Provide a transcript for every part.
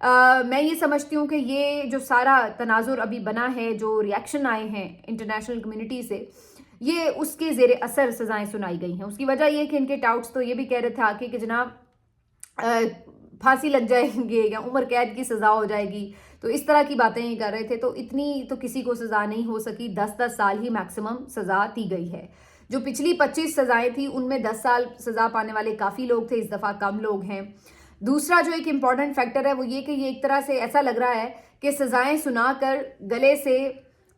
میں یہ سمجھتی ہوں کہ یہ جو سارا تناظر ابھی بنا ہے، جو ریاکشن آئے ہیں انٹرنیشنل کمیونٹی سے، یہ اس کے زیر اثر سزائیں سنائی گئی ہیں. اس کی وجہ یہ کہ ان کے ٹاؤٹس تو یہ بھی کہہ رہے تھے آ کے کہ جناب پھانسی لگ جائیں گے یا عمر قید کی سزا ہو جائے گی، تو اس طرح کی باتیں یہ کر رہے تھے. تو اتنی تو کسی کو سزا نہیں ہو سکی، 10 سال ہی میکسیمم سزا دی گئی ہے. جو پچھلی 25 سزائیں تھیں ان میں 10 سال سزا پانے والے کافی لوگ تھے، اس دفعہ کم لوگ ہیں. دوسرا جو ایک امپورٹنٹ فیکٹر ہے وہ یہ کہ یہ ایک طرح سے ایسا لگ رہا ہے کہ سزائیں سنا کر گلے سے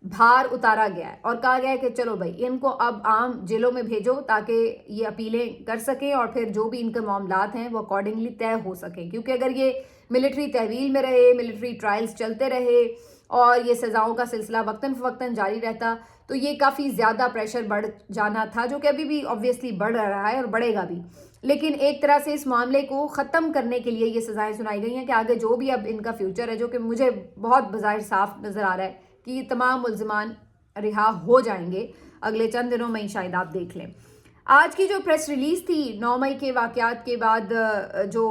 بھار اتارا گیا ہے اور کہا گیا ہے کہ چلو بھائی ان کو اب عام جیلوں میں بھیجو تاکہ یہ اپیلیں کر سکیں اور پھر جو بھی ان کے معاملات ہیں وہ اکارڈنگلی طے ہو سکیں. کیونکہ اگر یہ ملٹری تحویل میں رہے، ملٹری ٹرائلز چلتے رہے اور یہ سزاؤں کا سلسلہ وقتاً فوقتاً جاری رہتا تو یہ کافی زیادہ پریشر بڑھ جانا تھا، جو کہ ابھی بھی آبویسلی بڑھ رہا ہے اور بڑھے گا بھی. لیکن ایک طرح سے اس معاملے کو ختم کرنے کے لیے یہ سزائیں سنائی گئی ہیں کہ آگے جو بھی اب ان کا فیوچر ہے، جو کہ مجھے بہت بظاہر صاف نظر آ رہا ہے کہ یہ تمام ملزمان رہا ہو جائیں گے اگلے چند دنوں میں ہی، شاید آپ دیکھ لیں. آج کی جو پریس ریلیز تھی 9 مئی کے واقعات کے بعد جو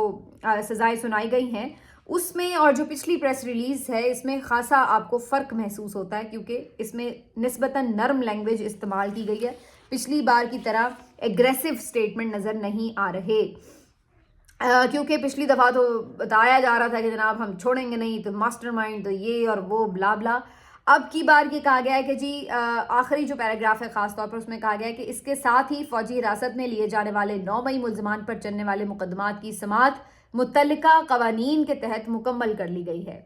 سزائیں سنائی گئی ہیں اس میں اور جو پچھلی پریس ریلیز ہے اس میں خاصا آپ کو فرق محسوس ہوتا ہے، کیونکہ اس میں نسبتاً نرم لینگویج استعمال کی گئی ہے. پچھلی بار کی طرح ایگریسو سٹیٹمنٹ نظر نہیں آ رہے، کیونکہ پچھلی دفعہ تو بتایا جا رہا تھا کہ جناب ہم چھوڑیں گے نہیں، تو ماسٹر مائنڈ تو یہ اور وہ بلا بلا. اب کی بار یہ کہا گیا ہے کہ جی آخری جو پیراگراف ہے خاص طور پر اس میں کہا گیا ہے کہ اس کے ساتھ ہی فوجی حراست میں لیے جانے والے 9 مئی ملزمان پر چلنے والے مقدمات کی سماعت متعلقہ قوانین کے تحت مکمل کر لی گئی ہے.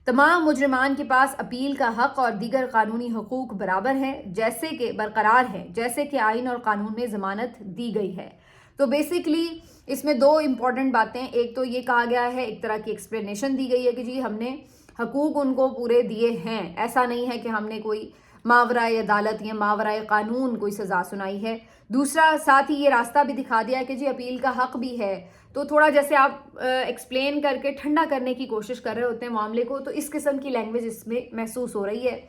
تمام مجرمان کے پاس اپیل کا حق اور دیگر قانونی حقوق برابر ہیں، جیسے کہ برقرار ہیں، جیسے کہ آئین اور قانون میں ضمانت دی گئی ہے. تو بیسیکلی اس میں 2 امپورٹنٹ باتیں، ایک تو یہ کہا گیا ہے، ایک طرح کی ایکسپلینیشن دی گئی ہے کہ جی ہم نے حقوق ان کو پورے دیے ہیں، ایسا نہیں ہے کہ ہم نے کوئی ماورائے عدالت یا ماورائے قانون کوئی سزا سنائی ہے. دوسرا ساتھ ہی یہ راستہ بھی دکھا دیا ہے کہ جی اپیل کا حق بھی ہے. تو تھوڑا جیسے آپ ایکسپلین کر کے ٹھنڈا کرنے کی کوشش کر رہے ہوتے ہیں معاملے کو، تو اس قسم کی لینگویج اس میں محسوس ہو رہی ہے.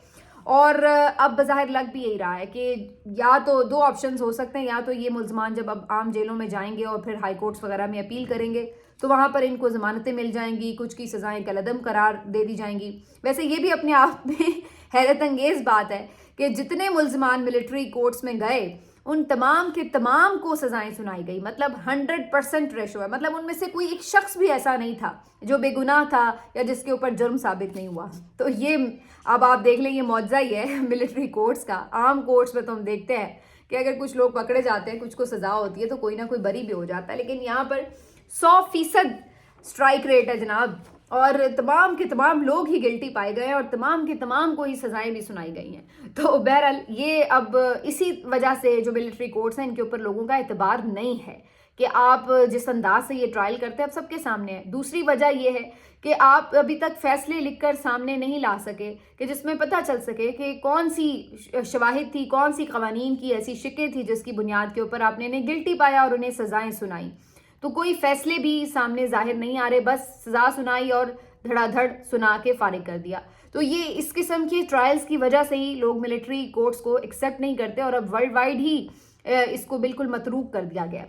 اور اب بظاہر لگ بھی یہی رہا ہے کہ یا تو 2 آپشنز ہو سکتے ہیں، یا تو یہ ملزمان جب اب عام جیلوں میں جائیں گے اور پھر ہائی کورٹس وغیرہ میں اپیل کریں گے تو وہاں پر ان کو ضمانتیں مل جائیں گی، کچھ کی سزائیں کالعدم قرار دے دی جائیں گی. ویسے یہ بھی اپنے آپ میں حیرت انگیز بات ہے کہ جتنے ملزمان ملٹری کورٹس میں گئے ان تمام کے تمام کو سزائیں سنائی گئی، مطلب 100% ریشو ہے. مطلب ان میں سے کوئی ایک شخص بھی ایسا نہیں تھا جو بے گناہ تھا یا جس کے اوپر جرم ثابت نہیں ہوا. تو یہ اب آپ دیکھ لیں، یہ معجزہ ہی ہے ملٹری کورٹس کا. عام کورٹس میں تو ہم دیکھتے ہیں کہ اگر کچھ لوگ پکڑے جاتے ہیں، کچھ کو سزا ہوتی ہے تو کوئی نہ کوئی بری بھی ہو جاتا ہے، لیکن یہاں پر 100% اسٹرائک ریٹ ہے جناب، اور تمام کے تمام لوگ ہی گلٹی پائے گئے ہیں اور تمام کے تمام کو ہی سزائیں بھی سنائی گئی ہیں. تو بہرحال یہ اب اسی وجہ سے جو ملٹری کورٹس ہیں ان کے اوپر لوگوں کا اعتبار نہیں ہے کہ آپ جس انداز سے یہ ٹرائل کرتے ہیں اب سب کے سامنے ہے. دوسری وجہ یہ ہے کہ آپ ابھی تک فیصلے لکھ کر سامنے نہیں لا سکے کہ جس میں پتہ چل سکے کہ کون سی شواہد تھی، کون سی قوانین کی ایسی شکیں تھی جس کی بنیاد کے اوپر آپ نے انہیں گلٹی پایا اور انہیں سزائیں سنائی. تو کوئی فیصلے بھی سامنے ظاہر نہیں آ رہے، بس سزا سنائی اور دھڑا دھڑ سنا کے فارغ کر دیا. تو یہ اس قسم کی ٹرائلز کی وجہ سے ہی لوگ ملٹری کورٹس کو ایکسیپٹ نہیں کرتے اور اب ورلڈ وائڈ ہی اس کو بالکل متروک کر دیا گیا.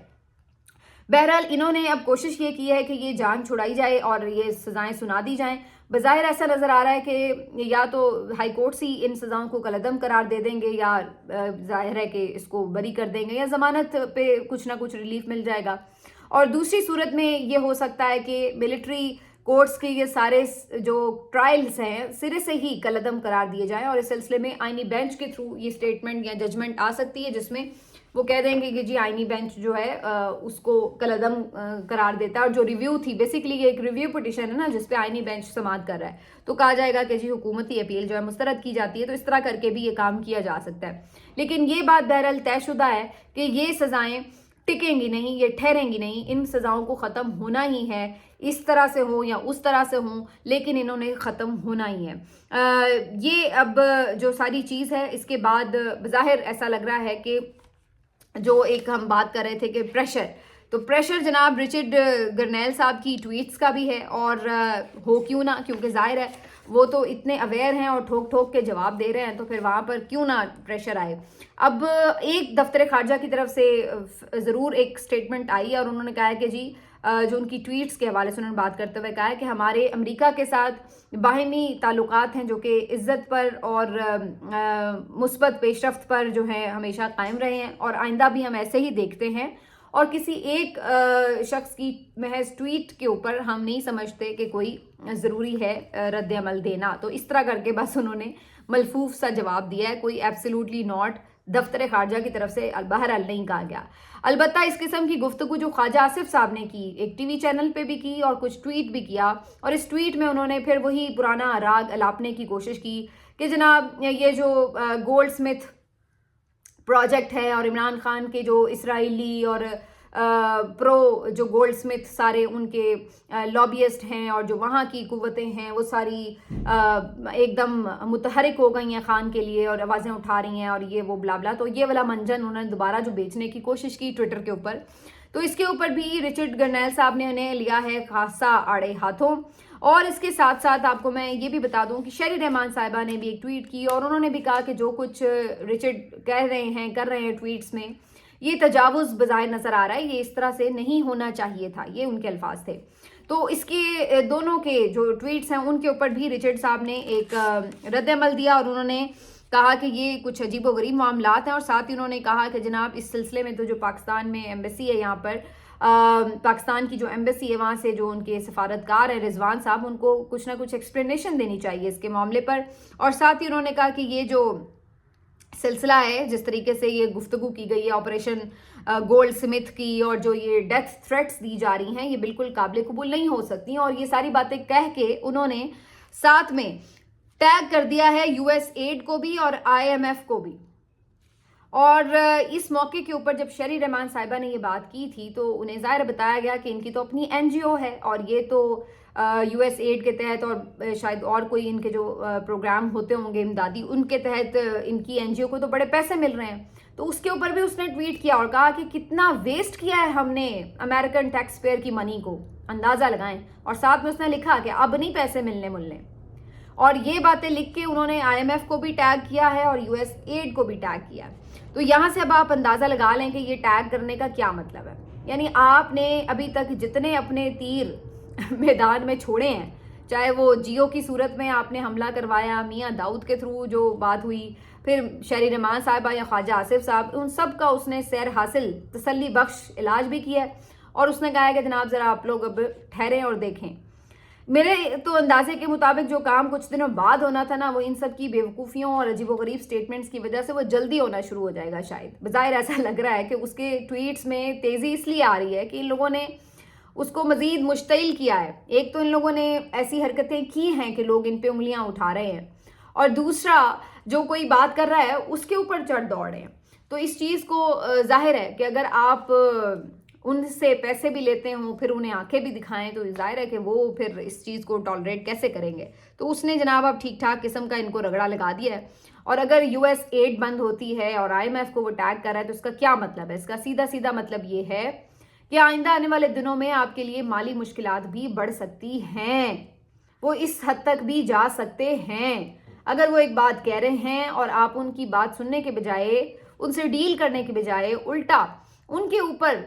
بہرحال انہوں نے اب کوشش یہ کی ہے کہ یہ جان چھڑائی جائے اور یہ سزائیں سنا دی جائیں. بظاہر ایسا نظر آ رہا ہے کہ یا تو ہائی کورٹس ہی ان سزاؤں کو کالعدم قرار دے دیں گے، یا ظاہر ہے کہ اس کو بری کر دیں گے، یا ضمانت پہ کچھ نہ کچھ ریلیف مل جائے گا. اور دوسری صورت میں یہ ہو سکتا ہے کہ ملٹری کورٹس کے یہ سارے جو ٹرائلز ہیں سرے سے ہی کالعدم قرار دیے جائیں، اور اس سلسلے میں آئینی بینچ کے تھرو یہ سٹیٹمنٹ یا ججمنٹ آ سکتی ہے جس میں وہ کہہ دیں گے کہ جی آئینی بینچ جو ہے اس کو کالعدم قرار دیتا ہے. اور جو ریویو تھی، بیسیکلی یہ ایک ریویو پٹیشن ہے نا جس پہ آئینی بینچ سماعت کر رہا ہے، تو کہا جائے گا کہ جی حکومتی اپیل جو ہے مسترد کی جاتی ہے. تو اس طرح کر کے بھی یہ کام کیا جا سکتا ہے. لیکن یہ بات بہرحال طے شدہ ہے کہ یہ سزائیں ٹکیں گی نہیں، یہ ٹھہریں گی نہیں. ان سزاؤں کو ختم ہونا ہی ہے، اس طرح سے ہوں یا اس طرح سے ہوں، لیکن انہوں نے ختم ہونا ہی ہے. یہ اب جو ساری چیز ہے اس کے بعد بظاہر ایسا لگ رہا ہے کہ جو ایک ہم بات کر رہے تھے کہ پریشر جناب رچرڈ گرنیل صاحب کی ٹویٹس کا بھی ہے، اور ہو کیوں نہ، کیونکہ ظاہر ہے وہ تو اتنے اویئر ہیں اور ٹھوک ٹھوک کے جواب دے رہے ہیں، تو پھر وہاں پر کیوں نہ پریشر آئے. اب ایک دفتر خارجہ کی طرف سے ضرور ایک سٹیٹمنٹ آئی اور انہوں نے کہا ہے کہ جی جو ان کی ٹویٹس کے حوالے سے انہوں نے بات کرتے ہوئے کہا ہے کہ ہمارے امریکہ کے ساتھ باہمی تعلقات ہیں جو کہ عزت پر اور مثبت پیش رفت پر جو ہے ہمیشہ قائم رہے ہیں، اور آئندہ بھی ہم ایسے ہی دیکھتے ہیں، اور کسی ایک شخص کی محض ٹویٹ کے اوپر ہم نہیں سمجھتے کہ کوئی ضروری ہے رد عمل دینا۔ تو اس طرح کر کے بس انہوں نے ملفوف سا جواب دیا ہے، کوئی ایبسلیوٹلی ناٹ دفتر خارجہ کی طرف سے بہرحال نہیں کہا گیا۔ البتہ اس قسم کی گفتگو جو خواجہ آصف صاحب نے کی، ایک ٹی وی چینل پہ بھی کی اور کچھ ٹویٹ بھی کیا، اور اس ٹویٹ میں انہوں نے پھر وہی پرانا راگ الاپنے کی کوشش کی کہ جناب یہ جو گولڈ سمتھ پروجیکٹ ہے اور عمران خان کے جو اسرائیلی اور پرو جو گولڈ سمتھ سارے ان کے لابیسٹ ہیں اور جو وہاں کی قوتیں ہیں وہ ساری ایک دم متحرک ہو گئی ہیں خان کے لیے اور آوازیں اٹھا رہی ہیں اور یہ وہ بلا بلا، تو یہ والا منجن انہوں نے دوبارہ جو بیچنے کی کوشش کی ٹویٹر کے اوپر، تو اس کے اوپر بھی رچرڈ گرنیل صاحب نے انہیں لیا ہے خاصا آڑے ہاتھوں۔ اور اس کے ساتھ ساتھ آپ کو میں یہ بھی بتا دوں کہ شیری رحمان صاحبہ نے بھی ایک ٹویٹ کی اور انہوں نے بھی کہا کہ جو کچھ رچرڈ کہہ رہے ہیں کر رہے ہیں ٹویٹس میں، یہ تجاوز بظاہر نظر آ رہا ہے، یہ اس طرح سے نہیں ہونا چاہیے تھا، یہ ان کے الفاظ تھے۔ تو اس کے دونوں کے جو ٹویٹس ہیں ان کے اوپر بھی رچرڈ صاحب نے ایک رد عمل دیا، اور انہوں نے کہا کہ یہ کچھ عجیب و غریب معاملات ہیں، اور ساتھ ہی انہوں نے کہا کہ جناب اس سلسلے میں تو جو پاکستان میں ایمبیسی ہے، یہاں پر پاکستان کی جو ایمبیسی ہے وہاں سے جو ان کے سفارتکار ہیں رضوان صاحب، ان کو کچھ نہ کچھ ایکسپلینیشن دینی چاہیے اس کے معاملے پر۔ اور ساتھ ہی انہوں نے کہا کہ یہ جو سلسلہ ہے، جس طریقے سے یہ گفتگو کی گئی ہے آپریشن گولڈ سمتھ کی اور جو یہ ڈیتھ تھریٹس دی جا رہی ہیں، یہ بالکل قابل قبول نہیں ہو سکتی، اور یہ ساری باتیں کہہ کے انہوں نے ساتھ میں ٹیگ کر دیا ہے یو ایس ایڈ کو بھی اور آئی ایم ایف کو بھی۔ اور اس موقع کے اوپر جب شیری رحمان صاحبہ نے یہ بات کی تھی تو انہیں ظاہر بتایا گیا کہ ان کی تو اپنی این جی او ہے، اور یہ تو یو ایس ایڈ کے تحت اور شاید اور کوئی ان کے جو پروگرام ہوتے ہوں گے امدادی، ان کے تحت ان کی این جی او کو تو بڑے پیسے مل رہے ہیں۔ تو اس کے اوپر بھی اس نے ٹویٹ کیا اور کہا کہ کتنا ویسٹ کیا ہے ہم نے امریکن ٹیکس پیئر کی منی کو، اندازہ لگائیں۔ اور ساتھ میں اس نے لکھا کہ اب نہیں پیسے ملنے، اور یہ باتیں لکھ کے انہوں نے آئی ایم ایف کو بھی ٹیگ کیا ہے اور یو ایس ایڈ کو بھی ٹیگ کیا ہے۔ تو یہاں سے اب آپ اندازہ لگا لیں کہ یہ ٹیگ کرنے کا کیا مطلب ہے، یعنی آپ نے ابھی تک جتنے اپنے تیر میدان میں چھوڑے ہیں، چاہے وہ جیو کی صورت میں آپ نے حملہ کروایا، میاں داؤد کے تھرو جو بات ہوئی، پھر شیری رحمان صاحبہ یا خواجہ آصف صاحب، ان سب کا اس نے سیر حاصل تسلی بخش علاج بھی کیا ہے، اور اس نے کہا ہے کہ جناب ذرا آپ لوگ اب ٹھہریں اور دیکھیں۔ میرے تو اندازے کے مطابق جو کام کچھ دنوں بعد ہونا تھا نا، وہ ان سب کی بیوقوفیوں اور عجیب و غریب سٹیٹمنٹس کی وجہ سے وہ جلدی ہونا شروع ہو جائے گا شاید۔ بظاہر ایسا لگ رہا ہے کہ اس کے ٹویٹس میں تیزی اس لیے آ رہی ہے کہ ان لوگوں نے اس کو مزید مشتعل کیا ہے۔ ایک تو ان لوگوں نے ایسی حرکتیں کی ہیں کہ لوگ ان پہ انگلیاں اٹھا رہے ہیں، اور دوسرا جو کوئی بات کر رہا ہے اس کے اوپر چڑھ دوڑ رہے ہیں۔ تو اس چیز کو ظاہر ہے کہ اگر آپ ان سے پیسے بھی لیتے ہوں پھر انہیں آنکھیں بھی دکھائیں تو ظاہر ہے کہ وہ پھر اس چیز کو ٹالریٹ کیسے کریں گے۔ تو اس نے جناب اب ٹھیک ٹھاک قسم کا ان کو رگڑا لگا دیا ہے، اور اگر یو ایس ایڈ بند ہوتی ہے اور آئی ایم ایف کو وہ ٹیگ کر رہا ہے تو اس کا کیا مطلب ہے؟ اس کا سیدھا مطلب یہ ہے کہ آئندہ آنے والے دنوں میں آپ کے لیے مالی مشکلات بھی بڑھ سکتی ہیں، وہ اس حد تک بھی جا سکتے ہیں۔ اگر وہ ایک بات کہہ رہے ہیں اور آپ ان کی بات سننے کے بجائے، ان سے ڈیل کرنے کے بجائے الٹا ان کے اوپر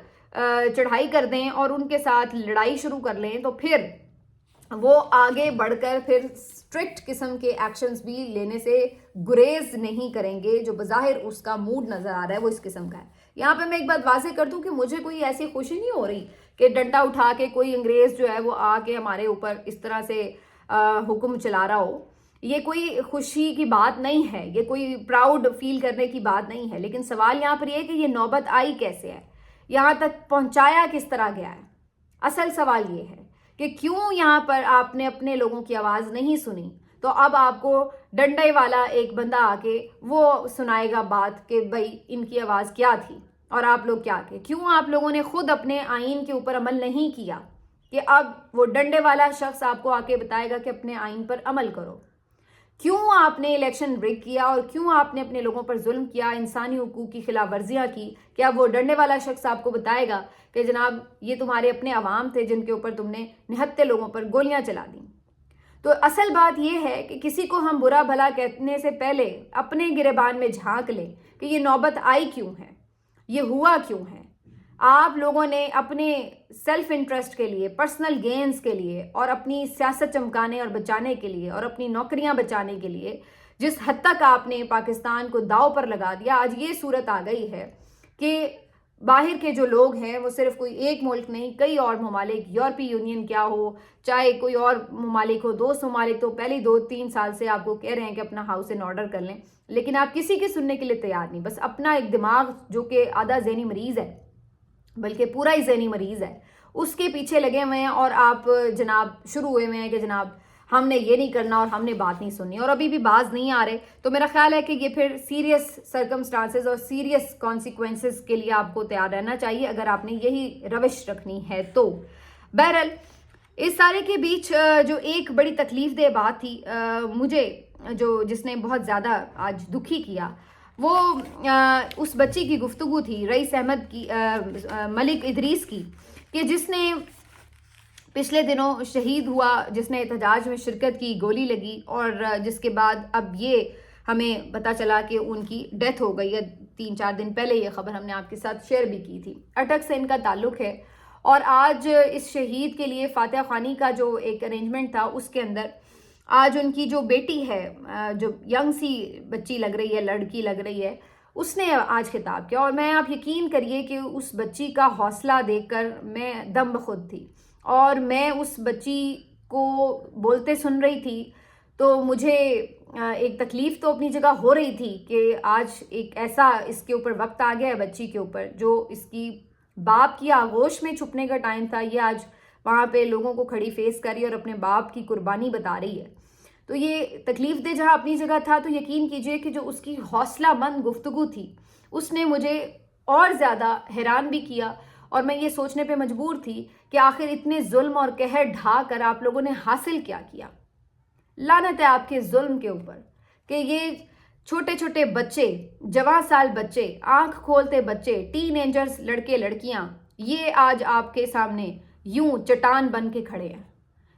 چڑھائی کر دیں اور ان کے ساتھ لڑائی شروع کر لیں، تو پھر وہ آگے بڑھ کر پھر اسٹرکٹ قسم کے ایکشنز بھی لینے سے گریز نہیں کریں گے، جو بظاہر اس کا موڈ نظر آ رہا ہے وہ اس قسم کا ہے۔ یہاں پہ میں ایک بات واضح کر دوں کہ مجھے کوئی ایسی خوشی نہیں ہو رہی کہ ڈنڈا اٹھا کے کوئی انگریز جو ہے وہ آ کے ہمارے اوپر اس طرح سے حکم چلا رہا ہو۔ یہ کوئی خوشی کی بات نہیں ہے، یہ کوئی پراؤڈ فیل کرنے کی بات نہیں ہے، لیکن سوال یہاں پر یہ ہے کہ یہ نوبت آئی کیسے ہے، یہاں تک پہنچایا کس طرح گیا ہے۔ اصل سوال یہ ہے کہ کیوں یہاں پر آپ نے اپنے لوگوں کی آواز نہیں سنی، تو اب آپ کو ڈنڈے والا ایک بندہ آ کے وہ سنائے گا بات کہ بھائی ان کی آواز کیا تھی اور آپ لوگ کیا کہ کیوں آپ لوگوں نے خود اپنے آئین کے اوپر عمل نہیں کیا، کہ اب وہ ڈنڈے والا شخص آپ کو آ کے بتائے گا کہ اپنے آئین پر عمل کرو۔ کیوں آپ نے الیکشن بریک کیا اور کیوں آپ نے اپنے لوگوں پر ظلم کیا، انسانی حقوق کی خلاف ورزیاں کی، کہ اب وہ ڈنڈے والا شخص آپ کو بتائے گا کہ جناب یہ تمہارے اپنے عوام تھے جن کے اوپر تم نے نہتے لوگوں پر گولیاں چلا دیں۔ تو اصل بات یہ ہے کہ کسی کو ہم برا بھلا کہنے سے پہلے اپنے گریبان میں جھانک لیں کہ یہ نوبت آئی کیوں ہے، یہ ہوا کیوں ہے۔ آپ لوگوں نے اپنے سیلف انٹرسٹ کے لیے، پرسنل گینز کے لیے، اور اپنی سیاست چمکانے اور بچانے کے لیے، اور اپنی نوکریاں بچانے کے لیے جس حد تک آپ نے پاکستان کو داؤ پر لگا دیا، آج یہ صورت آ گئی ہے کہ باہر کے جو لوگ ہیں وہ صرف کوئی ایک ملک نہیں، کئی اور ممالک، یورپی یونین کیا ہو، چاہے کوئی اور ممالک ہو، دوست ممالک، تو پہلے 2-3 سال سے آپ کو کہہ رہے ہیں کہ اپنا ہاؤس ان آرڈر کر لیں، لیکن آپ کسی کی سننے کے لیے تیار نہیں، بس اپنا ایک دماغ جو کہ آدھا ذہنی مریض ہے، بلکہ پورا ہی ذہنی مریض ہے، اس کے پیچھے لگے ہوئے ہیں، اور آپ جناب شروع ہوئے ہوئے ہیں کہ جناب ہم نے یہ نہیں کرنا اور ہم نے بات نہیں سننی، اور ابھی بھی باز نہیں آ رہے. تو میرا خیال ہے کہ یہ پھر سیریس سرکمسٹانسز اور سیریس کانسیکوینسز کے لیے آپ کو تیار رہنا چاہیے اگر آپ نے یہی روش رکھنی ہے تو. بہرحال اس سارے کے بیچ جو ایک بڑی تکلیف دہ بات تھی مجھے، جس نے بہت زیادہ آج دکھی کیا، وہ اس بچی کی گفتگو تھی، رئیس احمد کی، ملک ادریس کی، کہ جس نے پچھلے دنوں شہید ہوا، جس نے احتجاج میں شرکت کی، گولی لگی، اور جس کے بعد اب یہ ہمیں پتہ چلا کہ ان کی ڈیتھ ہو گئی ہے. 3-4 دن پہلے یہ خبر ہم نے آپ کے ساتھ شیئر بھی کی تھی. اٹک سے ان کا تعلق ہے، اور آج اس شہید کے لیے فاتحہ خوانی کا جو ایک ارینجمنٹ تھا، اس کے اندر آج ان کی جو بیٹی ہے، جو ینگ سی بچی لگ رہی ہے، لڑکی لگ رہی ہے، اس نے آج خطاب کیا، اور میں آپ یقین کریے کہ اس بچی کا حوصلہ دیکھ کر میں دم بخود تھی، اور میں اس بچی کو بولتے سن رہی تھی تو مجھے ایک تکلیف تو اپنی جگہ ہو رہی تھی کہ آج ایک ایسا اس کے اوپر وقت آ گیا ہے بچی کے اوپر، جو اس کی باپ کی آغوش میں چھپنے کا ٹائم تھا، یہ آج وہاں پہ لوگوں کو کھڑی فیس کر رہی ہے اور اپنے باپ کی قربانی بتا رہی ہے. تو یہ تکلیف دہ جہاں اپنی جگہ تھا، تو یقین کیجئے کہ جو اس کی حوصلہ مند گفتگو تھی، اس نے مجھے اور زیادہ حیران بھی کیا، اور میں یہ سوچنے پہ مجبور تھی کہ آخر اتنے ظلم اور قہر ڈھا کر آپ لوگوں نے حاصل کیا کیا. لعنت ہے آپ کے ظلم کے اوپر کہ یہ چھوٹے چھوٹے بچے، جوان سال بچے، آنکھ کھولتے بچے، ٹین ایجرز، لڑکے لڑکیاں، یہ آج آپ کے سامنے یوں چٹان بن کے کھڑے ہیں.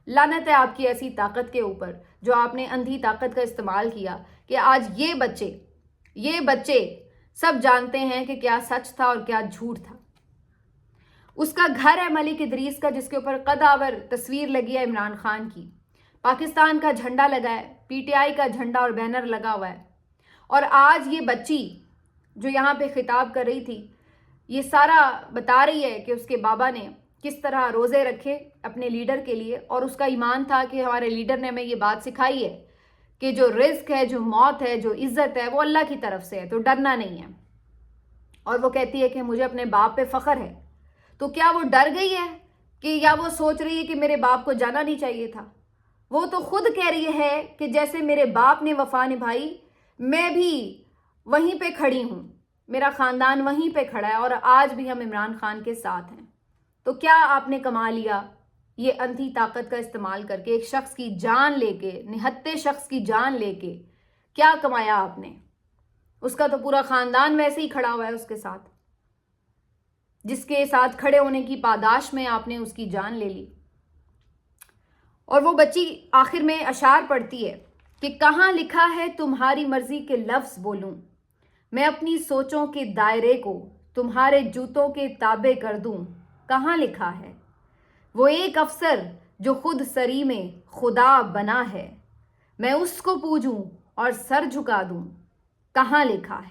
لعنت ہے آپ کی ایسی طاقت کے اوپر جو آپ نے اندھی طاقت کا استعمال کیا کہ آج یہ بچے سب جانتے ہیں کہ کیا سچ تھا اور کیا جھوٹ تھا. اس کا گھر ہے ملک ادریس کا، جس کے اوپر قدآور تصویر لگی ہے عمران خان کی، پاکستان کا جھنڈا لگا ہے، پی ٹی آئی کا جھنڈا اور بینر لگا ہوا ہے، اور آج یہ بچی جو یہاں پہ خطاب کر رہی تھی، یہ سارا بتا رہی ہے کہ اس کے بابا نے کس طرح روزے رکھے اپنے لیڈر کے لیے، اور اس کا ایمان تھا کہ ہمارے لیڈر نے ہمیں یہ بات سکھائی ہے کہ جو رزق ہے، جو موت ہے، جو عزت ہے، وہ اللہ کی طرف سے ہے، تو ڈرنا نہیں ہے. اور وہ کہتی ہے کہ مجھے اپنے باپ پہ فخر ہے. تو کیا وہ ڈر گئی ہے کہ، یا وہ سوچ رہی ہے کہ میرے باپ کو جانا نہیں چاہیے تھا؟ وہ تو خود کہہ رہی ہے کہ جیسے میرے باپ نے وفا نبھائی، میں بھی وہیں پہ کھڑی ہوں، میرا خاندان وہیں پہ کھڑا ہے، اور آج بھی ہم عمران خان کے ساتھ ہیں. تو کیا آپ نے کما لیا یہ اندھی طاقت کا استعمال کر کے، ایک شخص کی جان لے کے، نہتے شخص کی جان لے کے کیا کمایا آپ نے؟ اس کا تو پورا خاندان ویسے ہی کھڑا ہوا ہے اس کے ساتھ، جس کے ساتھ کھڑے ہونے کی پاداش میں آپ نے اس کی جان لے لی. اور وہ بچی آخر میں اشعار پڑھتی ہے کہ کہاں لکھا ہے تمہاری مرضی کے لفظ بولوں، میں اپنی سوچوں کے دائرے کو تمہارے جوتوں کے تابع کر دوں. کہاں لکھا ہے وہ ایک افسر جو خود سری میں خدا بنا ہے، میں اس کو پوجوں اور سر جھکا دوں. کہاں لکھا ہے؟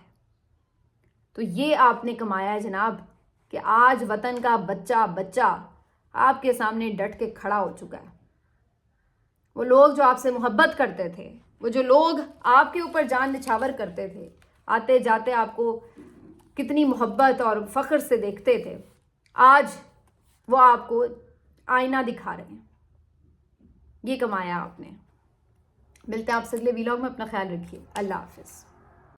تو یہ آپ نے کمایا ہے جناب کہ آج وطن کا بچہ آپ کے سامنے ڈٹ کے کھڑا ہو چکا ہے. وہ لوگ جو آپ سے محبت کرتے تھے، وہ جو لوگ آپ کے اوپر جان نچھاور کرتے تھے، آتے جاتے آپ کو کتنی محبت اور فخر سے دیکھتے تھے، آج وہ آپ کو آئینہ دکھا رہے ہیں. یہ کمایا آپ نے. ملتے ہیں آپ سے اگلے ویلاگ میں. اپنا خیال رکھیے. اللہ حافظ.